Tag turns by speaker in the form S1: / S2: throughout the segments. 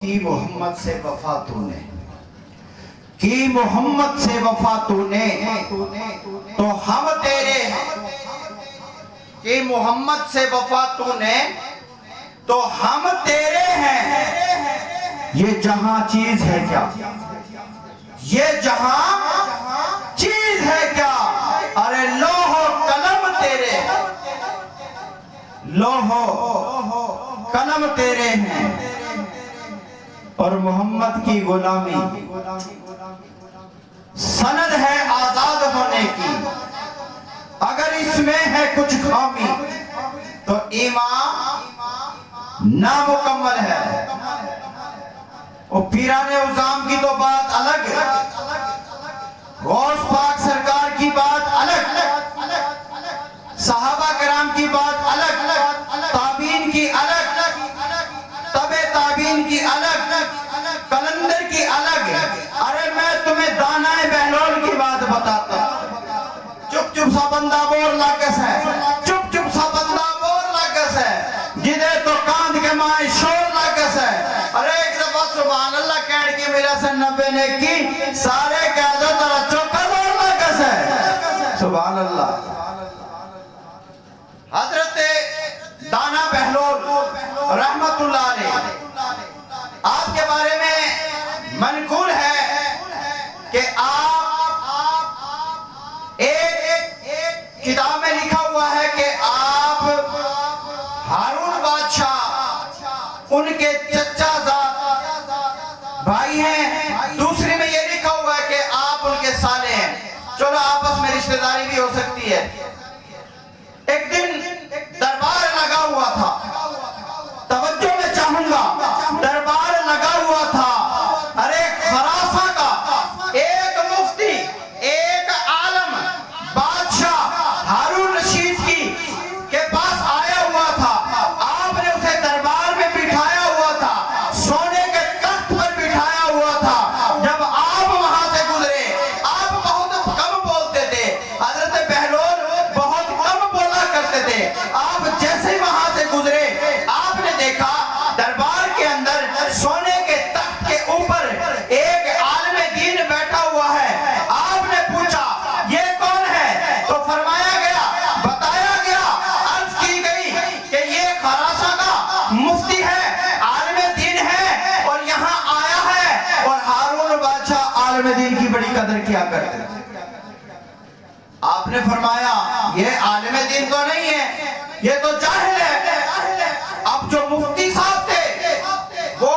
S1: کی محمد سے وفا تو نے کی محمد سے وفا تو نے تو ہم تیرے ہیں کہ محمد سے وفا تو نے تو ہم تیرے ہیں یہ جہاں چیز ہے کیا یہ جہاں چیز ہے کیا ارے لوح و قلم تیرے لوح و قلم تیرے ہیں اور محمد کی غلامی سند ہے آزاد ہونے کی اگر اس میں ہے کچھ خامی تو ایمان نامکمل ہے اور پیران عظام کی تو بات الگ غوث پاک سرکار کی بات الگ صحابہ کرام کی بات الگ تابعین کی الگ تبع تابعین کی الگ کلندر کی الگ ارے میں تمہیں دانائے بہلول کی بات بتاتا چپ چپ سا بندہ بور لاکس ہے چپ چپ سا بندہ بور لاکس ہے جدے تو کاند کے مائے شور لاکس ہے ارے ایک دفعہ سبحان اللہ کہنے کی میرا سے نبی نے کی سارے کہہ دو ترہ چوکا بور لاکس ہے سبحان اللہ حضرت دانا بہلول رحمت اللہ علیہ آپ کے بارے میں منقول ہے کہ آپ ایک کتاب میں لکھا ہوا ہے کہ آپ ہارون بادشاہ ان کے چچا زاد بھائی ہیں دوسری میں یہ لکھا ہوا ہے کہ آپ ان کے سالے ہیں چلو آپس میں رشتہ داری بھی ہو سکتی ہے ایک دن دربار لگا ہوا تھا توجہ میں چاہوں گا دربار لگا ہوا تھا ارے خراسہ کا ایک مفتی ایک عالم بادشاہ ہارون رشید کی کے پاس آیا ہوا تھا آپ نے اسے دربار میں بٹھایا ہوا تھا سونے کے تخت پر بٹھایا ہوا تھا جب آپ وہاں سے گزرے آپ بہت کم بولتے تھے حضرت بہلول بہت کم بولا کرتے تھے آپ جیسے وہاں سے گزرے آپ نے دیکھا دربار کے اندر سونے کے تخت کے اوپر ایک عالم دین بیٹھا ہوا ہے آپ نے پوچھا یہ کون ہے تو فرمایا گیا بتایا گیا عرض کی گئی کہ یہ خراسہ کا مفتی ہے عالم دین ہے اور یہاں آیا ہے اور ہارون بادشاہ عالم دین کی بڑی قدر کیا کرتے ہیں آپ نے فرمایا یہ عالم دین تو نہیں ہے یہ تو جاہل ہے اب جو مفتی صاحب تھے وہ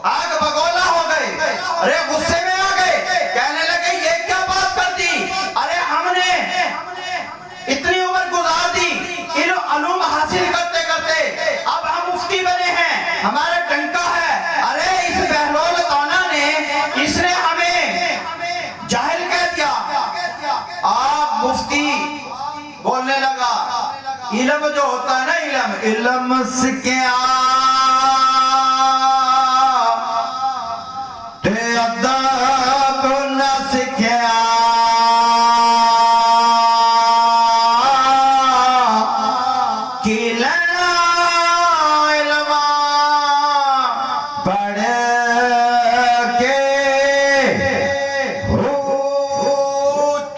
S1: آگ بگولا ہو گئے ارے غصے میں آ گئے کہنے لگے یہ کیا بات کر دی ارے ہم نے اتنی عمر گزار دی علوم حاصل کرتے کرتے اب ہم مفتی بنے ہیں ہمارا ٹنکا ہے ارے اس بہلول دانا نے اس نے ہمیں جاہل کہہ دیا آپ مفتی بولنے لگا علم جو ہوتا ہے نا علم سکیا تے ادب نہ سکیا کی لینا علم پڑھ کے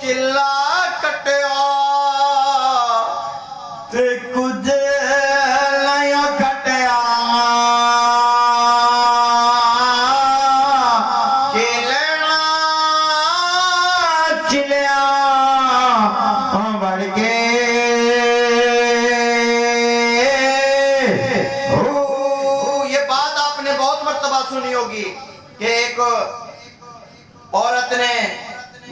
S1: چلا کٹیا تے کچھ لیا کٹیا کہ لینا چلیا بڑھ کے یہ بات آپ نے بہت مرتبہ سنی ہوگی کہ ایک عورت نے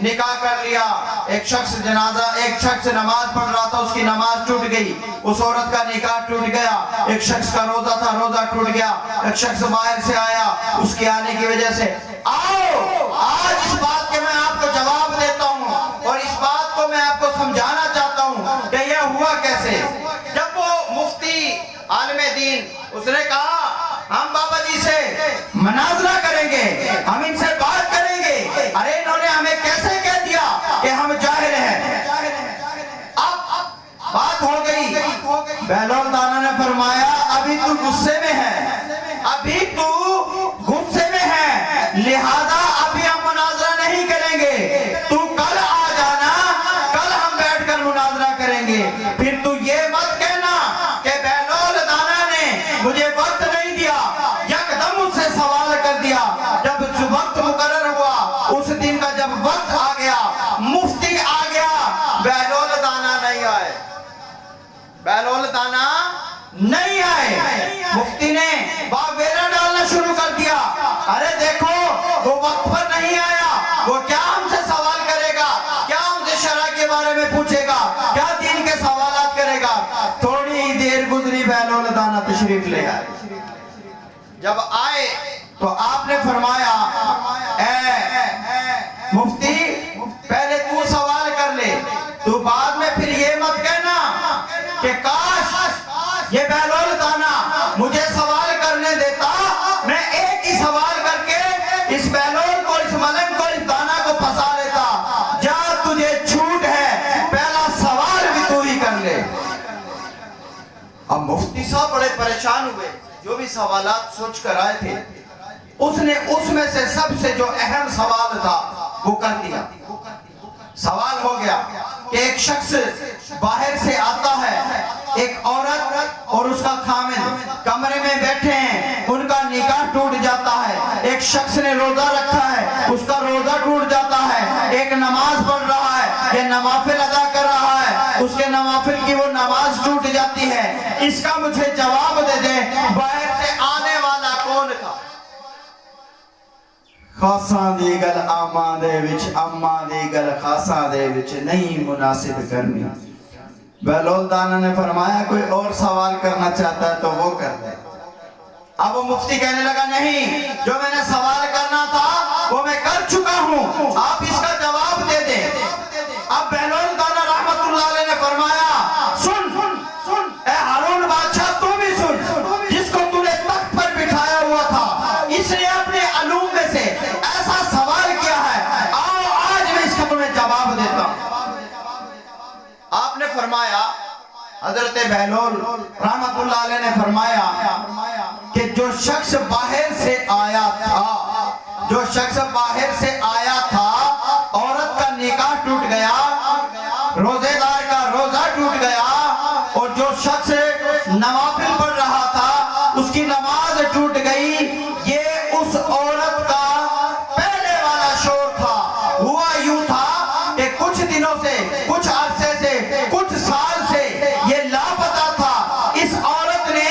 S1: نکاح کر لیا ایک شخص نماز پڑھ رہا تھا اس کی نماز ٹوٹ گئی اس عورت کا نکاح ٹوٹ گیا ایک شخص کا روزہ تھا روزہ ٹوٹ گیا ایک شخص باہر سے آیا اس کے آنے کی وجہ سے آؤ آج اس بات کے میں آپ کو جواب دیتا ہوں اور اس بات کو میں آپ کو سمجھانا چاہتا ہوں کہ یہ ہوا کیسے جب وہ مفتی عالم دین اس نے کہا ہم بابا جی سے مناظرہ کریں گے ہم ان سے بات کریں گے ارے انہوں نے ہمیں کیسے کہہ دیا کہ ہم جاہل ہیں اب بات ہو گئی بہلول دانا نے فرمایا ابھی تو غصے میں ہے ابھی تو लिहाजा अभी हम मुनाजरा नहीं करेंगे, तू कल आ जाना, कल हम बैठकर मुनाजरा करेंगे। फिर तू ये मत कहना कि बहलोल दाना ने मुझे वक्त नहीं दिया, यकदम उससे सवाल कर दिया। जब वक्त मुकर्रर हुआ, उस दिन का जब वक्त आ गया, मुफ्ती आ गया, बहलोल दाना नहीं आए, बहलोल दाना नहीं आए। मुफ्ती ने बावेरा डालना शुरू कर दिया। अरे देखो, वो वक्त पर नहीं आया, वो क्या हमसे सवाल करेगा, क्या हमसे शरअ के बारे में पूछेगा, क्या दीन के सवालात करेगा। थोड़ी देर गुजरी, बहलोल दाना तशरीफ ले आए। जब आए तो आपने फरमाया, ए मुफ्ती, पहले तू सवाल कर ले, तू बाद में फिर ये मत कहना कि काश ये बहलोल दाना मुझे सवाल करने देता, मैं एक ही सवाल करके इस बहलोल को, इस मलंग को, इस दाना को फंसा लेता। जा, तुझे छूट है, पहला सवाल भी तू ही कर ले। अब मुफ्ती साहब बड़े परेशान हुए, जो भी सवालात सोच कर आए थे, उसने उसमें से सबसे जो अहम सवाल था वो कर दिया। सवाल हो गया कि एक शख्स बाहर से आता है, एक औरत और उसका खामिद कमरे में बैठे हैं, उनका निकाह टूट जाता है। एक शख्स ने रोजा रखा है, उसका रोजा टूट जाता है। एक नमाज पढ़ रहा है, ये नवाफिल अदा कर रहा है, उसके नवाफिल की वो नमाज टूट जाती है। इसका मुझे जवाब दे दे, बाहर से आने वाला कौन था? खासा दी गल आमा दे विच, अम्मा दी गल खासा दे विच नहीं मुनासिब करनी। बहलोल दाना ने फरमाया, कोई और सवाल करना चाहता है तो वो कर दे। अब वो मुफ्ती कहने लगा, नहीं, जो मैंने सवाल करना था वो मैं कर चुका हूं, आप इसका जवाब दे दे। अब बहलोल दाना रहमतुल्लाह अलैह ने फरमाया, सुन सुन सुन, ए हारून बादशाह, तू भी सुन, जिसको तूने तख्त पर बिठाया हुआ था, इसने अपने अलूम में से ऐसा सवाल किया है, आओ आज मैं इसका तुम्हें जवाब देता हूं। आपने फरमाया, हजरत बहलोल रहमतुल्लाह अलैह ने फरमाया कि जो शख्स बाहर से आया था, जो शख्स बाहर से आया था, औरत का निकाह टूट गया, रोजेदार का रोजा टूट गया, और जो शख्स नवाफिल पढ़ रहा था उसकी नमाज टूट गई। ये उस औरत का पहले वाला शोर था। हुआ यूं था कि कुछ दिनों से, कुछ अरसे से, कुछ साल से ये लापता था। इस औरत ने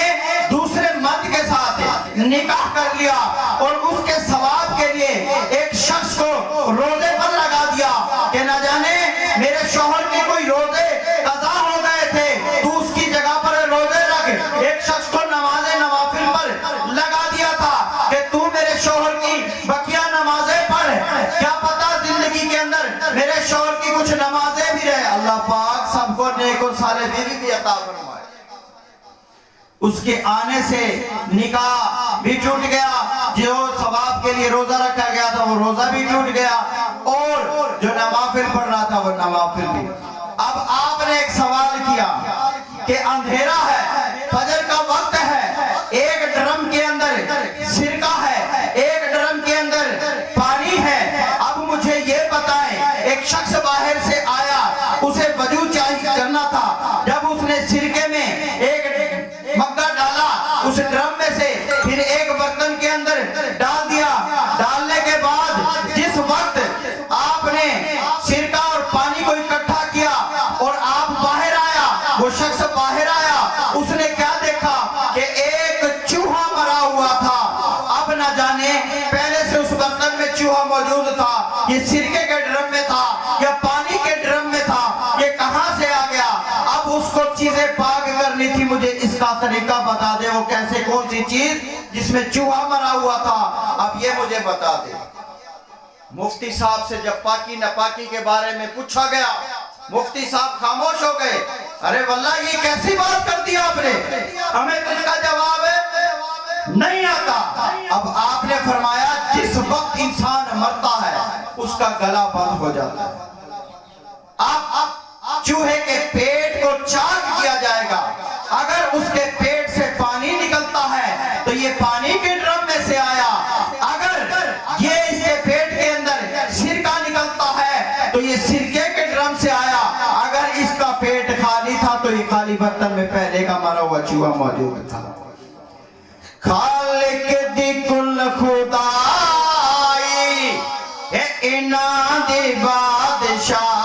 S1: दूसरे मर्द के साथ निकाह कर लिया और उसके सवाब के लिए एक शख्स को रोजे पर लगा दिया कि न जाने मेरे शौहर के कोई रोजे कज़ा हो गए थे, तू उसकी जगह पर रोजे रख। एक शख्स को नमाज़े नवाफिल पर लगा दिया था कि तू मेरे शौहर की बकिया नमाजें पढ़, क्या पता जिंदगी के अंदर मेरे शौहर की कुछ नमाजें भी रहे। अल्लाह पाक सबको नेक और साले बीवी भी अता फरमाए। उसके आने से निकाह भी टूट गया, जो सवाब के लिए रोजा रखा गया था वो रोजा भी टूट गया, और जो नवाफिल पढ़ रहा था वो नवाफिल भी। अब आपने एक सवाल किया कि अंधेरा है, फजर का वक्त है, एक ड्रम के अंदर सिरका है, एक ड्रम के अंदर पानी है। अब मुझे ये बताएं, एक शख्स बाहर से आया, उसे वजू चाहिए करना था, जब उसने सिरके में एक मग्गा डाला, उस ड्रम में से फिर एक बर्तन के अंदर डाल दिया। डालने के बाद जिस वक्त आपने सिरका और पानी को इकट्ठा किया और आप बाहर आया, वो शख्स बाहर आया, उसने क्या देखा कि एक चूहा मरा हुआ था। अब न जाने पहले से उस बर्तन में चूहा मौजूद था, ये सिरके के ड्रम में था या पानी के ड्रम में था, ये कहां से आ गया। अब उसको चीजें पाक करनी थी, मुझे इसका तरीका बता दे, वो कैसे, कौन सी चीज जिसमें चूहा मरा हुआ था, अब ये मुझे बता दे। मुफ्ती साहब से जब पाकी नापाकी के बारे में पूछा गया, मुफ्ती साहब खामोश हो गए। अरे वल्लाह, ये कैसी बात कर दी आपने, हमें तो इसका जवाब नहीं आता। अब आपने फरमाया, जिस वक्त इंसान मरता है उसका गला बंद हो जाता है। आप चूहे के पेट को चाक किया जाएगा, अगर उसके पेट से पानी निकलता है तो ये पानी के ड्रम में से आया, अगर ये یہ سرکے کے ڈرم سے آیا، اگر اس کا پیٹ خالی تھا تو یہ خالی برتن میں پہلے کا مرا ہوا چوہا موجود تھا۔ خالق دی کل خدائی اے انہاں دی بادشاہ